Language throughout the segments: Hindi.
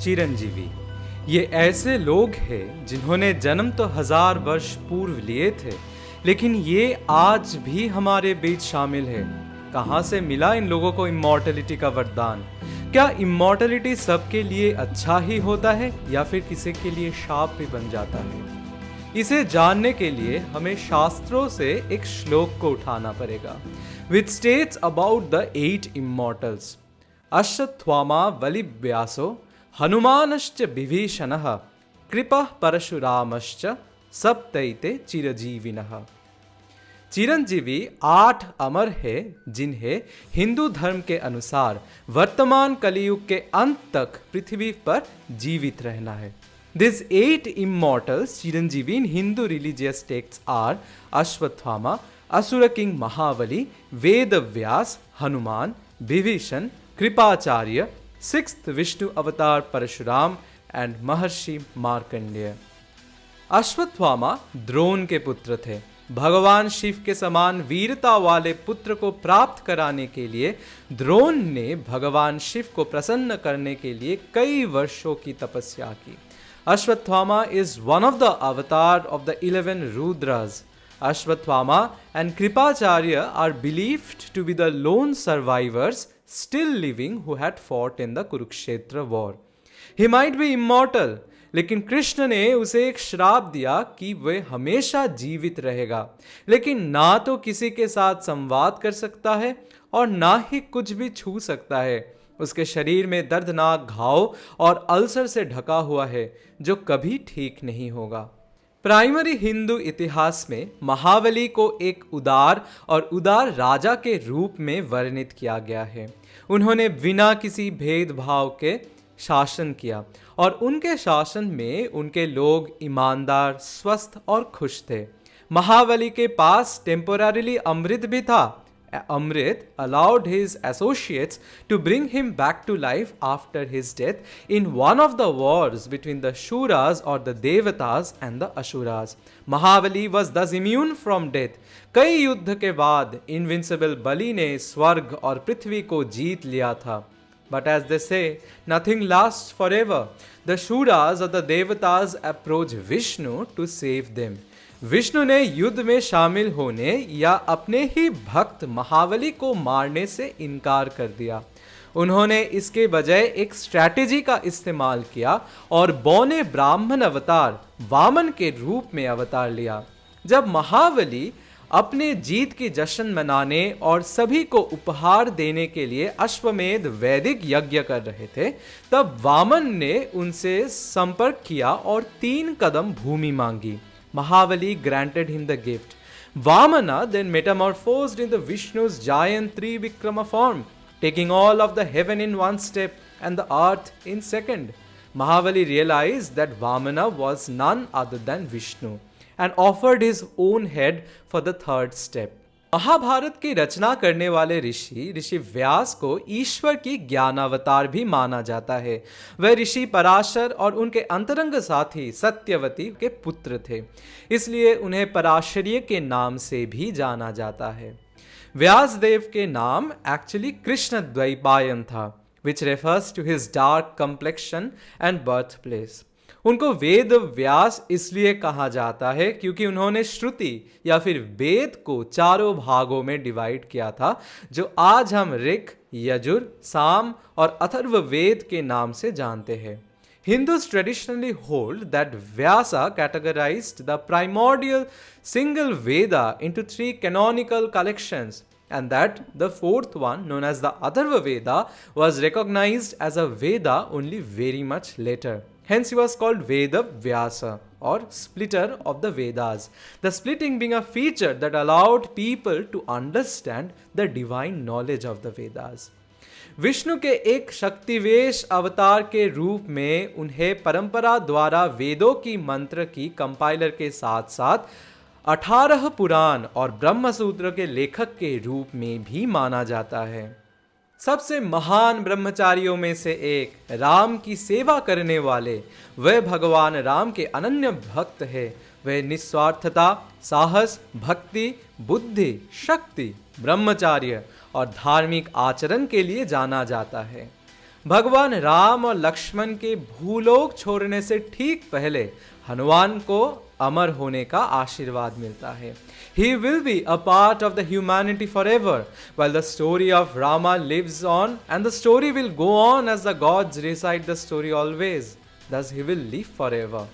चिरंजीवी। ये ऐसे लोग हैं जिन्होंने जन्म तो 1000 वर्ष पूर्व लिए थे, लेकिन ये आज भी हमारे बीच शामिल है। कहाँ से मिला इन लोगों को इमॉर्टलिटी का वरदान? क्या इमॉर्टलिटी सबके लिए अच्छा ही होता है या फिर किसी के लिए शाप भी बन जाता है? इसे जानने के लिए हमें शास्त्रों से एक श्लोक को उठाना पड़ेगा, which states about the 8 immortals. Ashwatthama बलिव्यासो हनुमानश्च विभीषणः कृपः परशुरामश्च सप्तैते चिरजीविनः। Chiranjeevi 8 अमर है जिन्हें हिंदू धर्म के अनुसार वर्तमान कलियुग के अंत तक पृथ्वी पर जीवित रहना है। These 8 immortals Chiranjeevi in Hindu religious texts are Ashwatthama, Asura King Mahavali, Vedavyas, Hanuman, Vibhishan, Kripacharya, 6th Vishnu Avatar Parashuram and Maharshi Markandeya। Ashwatthama Drona के पुत्र थे। भगवान शिव के समान वीरता वाले पुत्र को प्राप्त कराने के लिए द्रोण ने भगवान शिव को प्रसन्न करने के लिए कई वर्षों की तपस्या की। Ashwatthama is one of the avatar of the 11 Rudras. Ashwatthama and Kripacharya are believed to be the lone survivors still living who had fought in the Kurukshetra war. He might be immortal, लेकिन कृष्ण ने उसे एक श्राप दिया कि वह हमेशा जीवित रहेगा, लेकिन ना तो किसी के साथ संवाद कर सकता है और ना ही कुछ भी छू सकता है। उसके शरीर में दर्दनाक घाव और अल्सर से ढका हुआ है जो कभी ठीक नहीं होगा। प्राइमरी हिंदू इतिहास में महाबली को एक उदार राजा के रूप में वर्णित किया गया है। उन्होंने बिना किसी भेदभाव के शासन किया और उनके शासन में उनके लोग ईमानदार, स्वस्थ और खुश थे। महाबली के पास टेम्पोररीली अमृत भी था। Amrit allowed his associates to bring him back to life after his death in one of the wars between the Shuras or the Devatas and the Asuras. Mahabali was thus immune from death. कई युद्ध के बाद invincible बलि ने स्वर्ग और पृथ्वी को जीत लिया था। But as they say, nothing lasts forever. The Shuras or the Devatas approach Vishnu to save them. Vishnu ने युद्ध में शामिल होने या अपने ही भक्त महाबली को मारने से इनकार कर दिया। उन्होंने इसके बजाय एक स्ट्रैटेजी का इस्तेमाल किया और बौने ब्राह्मण अवतार वामन के रूप में अवतार लिया। जब महाबली अपने जीत की जश्न मनाने और सभी को उपहार देने के लिए अश्वमेध वैदिक यज्ञ कर रहे थे, तब वामन ने उनसे संपर्क किया और 3 कदम भूमि मांगी। Mahabali granted him the gift. Vamana then metamorphosed into Vishnu's giant Trivikrama form, taking all of the heaven in one step and the earth in second. Mahabali realized that Vamana was none other than Vishnu and offered his own head for the 3rd step. Mahabharat की रचना करने वाले ऋषि व्यास को ईश्वर की ज्ञानावतार भी माना जाता है। वह ऋषि पराशर और उनके अंतरंग साथी सत्यवती के पुत्र थे, इसलिए उन्हें पराशर्य के नाम से भी जाना जाता है। व्यासदेव के नाम एक्चुअली कृष्ण द्वैपायन था, which refers to his dark complexion and birthplace. उनको वेद व्यास इसलिए कहा जाता है क्योंकि उन्होंने श्रुति या फिर वेद को 4 भागों में डिवाइड किया था, जो आज हम ऋक, यजुर, साम और अथर्व वेद के नाम से जानते हैं। Hindus traditionally hold that Vyasa categorized the primordial single Veda into 3 canonical collections, and that the 4th one, known as the Atharva Veda, was recognized as a Veda only very much later. Hence he was called Veda Vyasa or splitter of the Vedas, the splitting being a feature that allowed people to understand the divine knowledge of the Vedas. Vishnu के एक शक्तिवेश अवतार के रूप में उन्हें परंपरा द्वारा वेदों की मंत्र की कंपाइलर के साथ साथ 18 पुराण और ब्रह्मसूत्र के लेखक के रूप में भी माना जाता है। सबसे महान ब्रह्मचारियों में से एक, राम की सेवा करने वाले, वह भगवान राम के अनन्य भक्त है। वह निस्वार्थता, साहस, भक्ति, बुद्धि, शक्ति, ब्रह्मचार्य और धार्मिक आचरण के लिए जाना जाता है। भगवान राम और लक्ष्मण के भूलोक छोड़ने से ठीक पहले हनुमान को अमर होने का आशीर्वाद मिलता है। He will be a part of the humanity forever, while the story of Rama lives on, and the story will go on as the gods recite the story always. Thus he will live forever.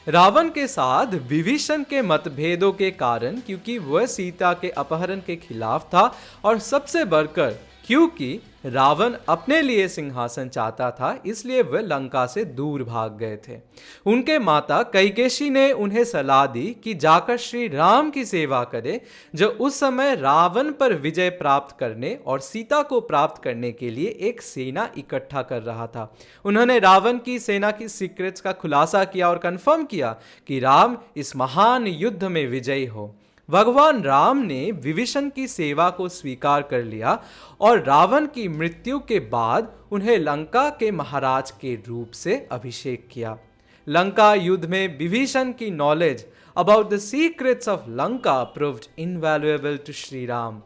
Ravan के साथ विभीषण के मतभेदों के कारण, क्योंकि वह सीता के अपहरण के खिलाफ था, और सबसे बढ़कर क्योंकि रावण अपने लिए सिंहासन चाहता था, इसलिए वह लंका से दूर भाग गए थे। उनके माता कैकेयी ने उन्हें सलाह दी कि जाकर श्री राम की सेवा करें, जो उस समय रावण पर विजय प्राप्त करने और सीता को प्राप्त करने के लिए एक सेना इकट्ठा कर रहा था। उन्होंने रावण की सेना की सीक्रेट्स का खुलासा किया और कंफर्म किया कि राम इस महान युद्ध में विजयी हो। भगवान राम ने विभीषण की सेवा को स्वीकार कर लिया और रावण की मृत्यु के बाद उन्हें लंका के महाराज के रूप से अभिषेक किया। लंका युद्ध में विभीषण की knowledge about the secrets of Lanka proved invaluable to Shri Ram.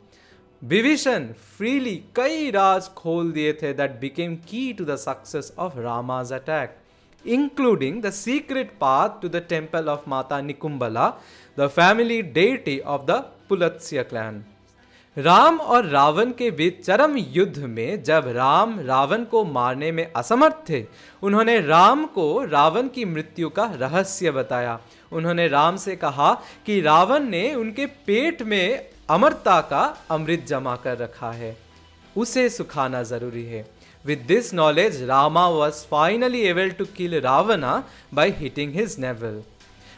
Vibhishan freely कई राज खोल दिए थे that became key to the success of Rama's attack, including the secret path to the temple of Mata Nikumbala, the family deity of the Pulatsya clan. Ram और रावण के बीच चरम युद्ध में जब राम रावण को मारने में असमर्थ थे, उन्होंने राम को रावण की मृत्यु का रहस्य बताया। उन्होंने राम से कहा कि रावण ने उनके पेट में अमरता का अमृत जमा कर रखा है, उसे सुखाना जरूरी है। With this knowledge, Rama was finally able to kill Ravana by hitting his navel.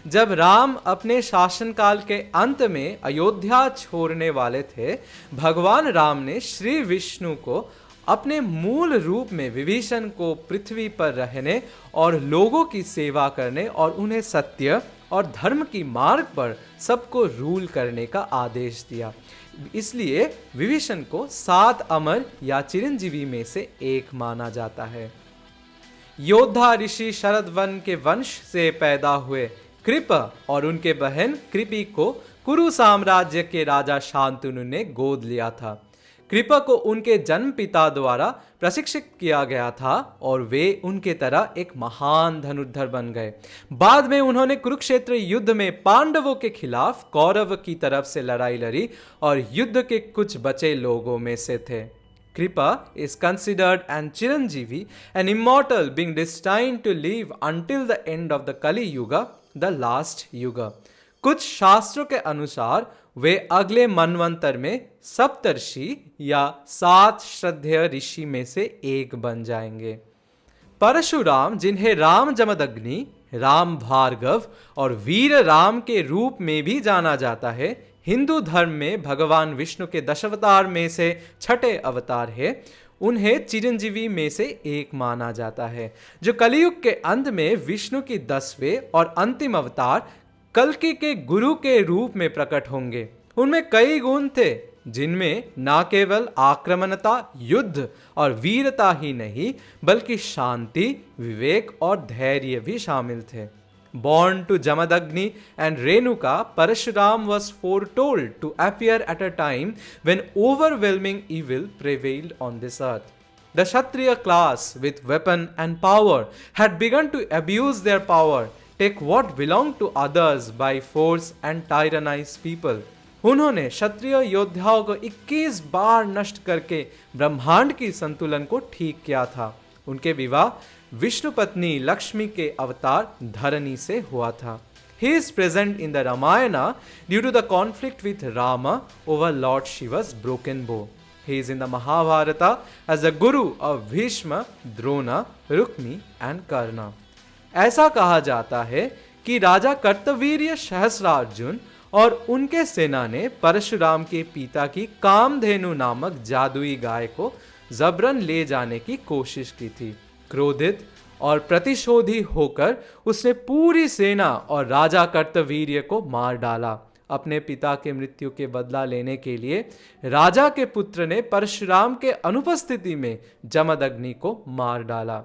जब राम अपने शासनकाल के अंत में अयोध्या छोड़ने वाले थे, भगवान राम ने श्री विष्णु को अपने मूल रूप में विभीषण को पृथ्वी पर रहने और लोगों की सेवा करने और उन्हें सत्य और धर्म की मार्ग पर सबको रूल करने का आदेश दिया। इसलिए विभीषण को 7 अमर या चिरंजीवी में से एक माना जाता है। योद्धा ऋषि शरदवन के वंश से पैदा हुए कृप और उनके बहन कृपि को कुरु साम्राज्य के राजा शांतनु ने गोद लिया था। कृपा को उनके जन्म पिता द्वारा प्रशिक्षित किया गया था और वे उनके तरह एक महान धनुर्धर बन गए। बाद में उन्होंने कुरुक्षेत्र युद्ध में पांडवों के खिलाफ कौरव की तरफ से लड़ाई लड़ी और युद्ध के कुछ बचे लोगों में से थे। कृपा is considered an Chiranjeevi, an immortal being destined to live until the end of the Kali Yuga, the last युगा। कुछ शास्त्रों के अनुसार वे अगले मनवंतर में सप्तर्षि या 7 श्रद्धेय ऋषि में से एक बन जाएंगे। परशुराम, जिन्हें राम जमदग्नि, राम भार्गव और वीर राम के रूप में भी जाना जाता है, हिंदू धर्म में भगवान विष्णु के 10 अवतार में से 6ठे अवतार है। उन्हें चिरंजीवी में से एक माना जाता है, जो कलयुग के अंत में विष्णु की 10वें और अंतिम अवतार कल्कि के गुरु के रूप में प्रकट होंगे। उनमें कई गुण थे, जिनमें न केवल आक्रमणता, युद्ध और वीरता ही नहीं, बल्कि शांति, विवेक और धैर्य भी शामिल थे। Born to Jamadagni and Renuka, Parashuram was foretold to appear at a time when overwhelming evil prevailed on this earth. The Kshatriya class, with weapon and power, had begun to abuse their power, take what belonged to others by force and tyrannize people. उन्होंने क्षत्रिय योद्धाओं को 21 बार नष्ट करके ब्रह्मांड की संतुलन को ठीक किया था। उनके विवाह विष्णु पत्नी लक्ष्मी के अवतार धरणी से हुआ था। He is present in the Ramayana due to the conflict with Rama over Lord Shiva's broken bow. He is in the Mahabharata as the guru of Bhishma, Drona, Rukmi and Karna. ऐसा कहा जाता है कि राजा कर्तवीर्य सहस्रार्जुन और उनके सेना ने परशुराम के पिता की कामधेनु नामक जादुई गाय को जबरन ले जाने की कोशिश की थी। क्रोधित और प्रतिशोधी होकर उसने पूरी सेना और राजा कर्तवीर्य को मार डाला। अपने पिता के मृत्यु के बदला लेने के लिए राजा के पुत्र ने परशुराम के अनुपस्थिति में जमदग्नि को मार डाला।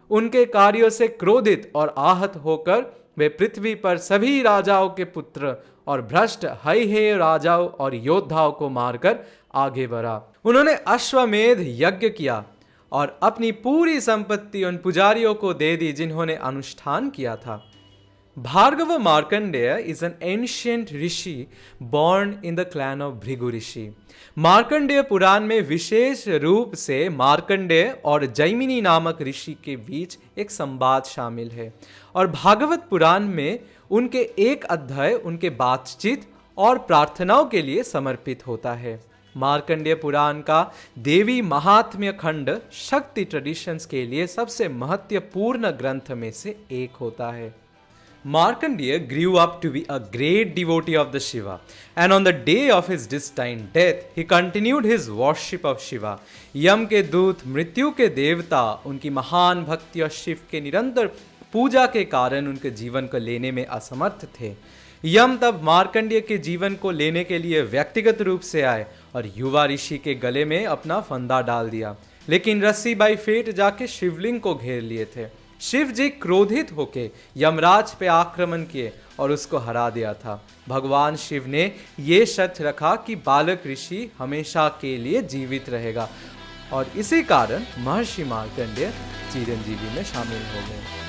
उनके कार्यों से क्रोधित और आहत होकर वे पृथ्वी पर सभी राजाओं के पुत्र और भ्रष्ट हई राजाओं और योद्धाओं को मारकर आगे बढ़ा। उन्होंने अश्वमेध यज्ञ किया और अपनी पूरी संपत्ति उन पुजारियों को दे दी जिन्होंने अनुष्ठान किया था। Bhargava Markandeya is an ancient rishi born in the clan of Bhrigu Rishi. Markandeya पुराण में विशेष रूप से मार्कंडेय और जैमिनी नामक ऋषि के बीच एक संवाद शामिल है और भागवत पुराण में उनके एक अध्याय उनके बातचीत और प्रार्थनाओं के लिए समर्पित होता है। मार्कंडेय पुराण का देवी महात्म्य खंड शक्ति ट्रेडिशंस के लिए सबसे महत्वपूर्ण ग्रंथ में से एक होता है। Markandeya grew up to be a great devotee of the Shiva, and on the day of his destined death, he continued his worship of Shiva. यम के दूत, मृत्यु के देवता, उनकी महान भक्ति और शिव के निरंतर पूजा के कारण उनके जीवन को लेने में असमर्थ थे। यम तब मार्कंडेय के जीवन को लेने के लिए व्यक्तिगत रूप से आए और युवा ऋषि के गले में अपना फंदा डाल दिया, लेकिन रस्सी बाई फेट जाके शिवलिंग को घेर लिए थे। शिव जी क्रोधित होके यमराज पे आक्रमण किए और उसको हरा दिया था। भगवान शिव ने ये शर्त रखा कि बालक ऋषि हमेशा के लिए जीवित रहेगा और इसी कारण महर्षि मार्कंडेय चिरंजीवी में शामिल हो गए।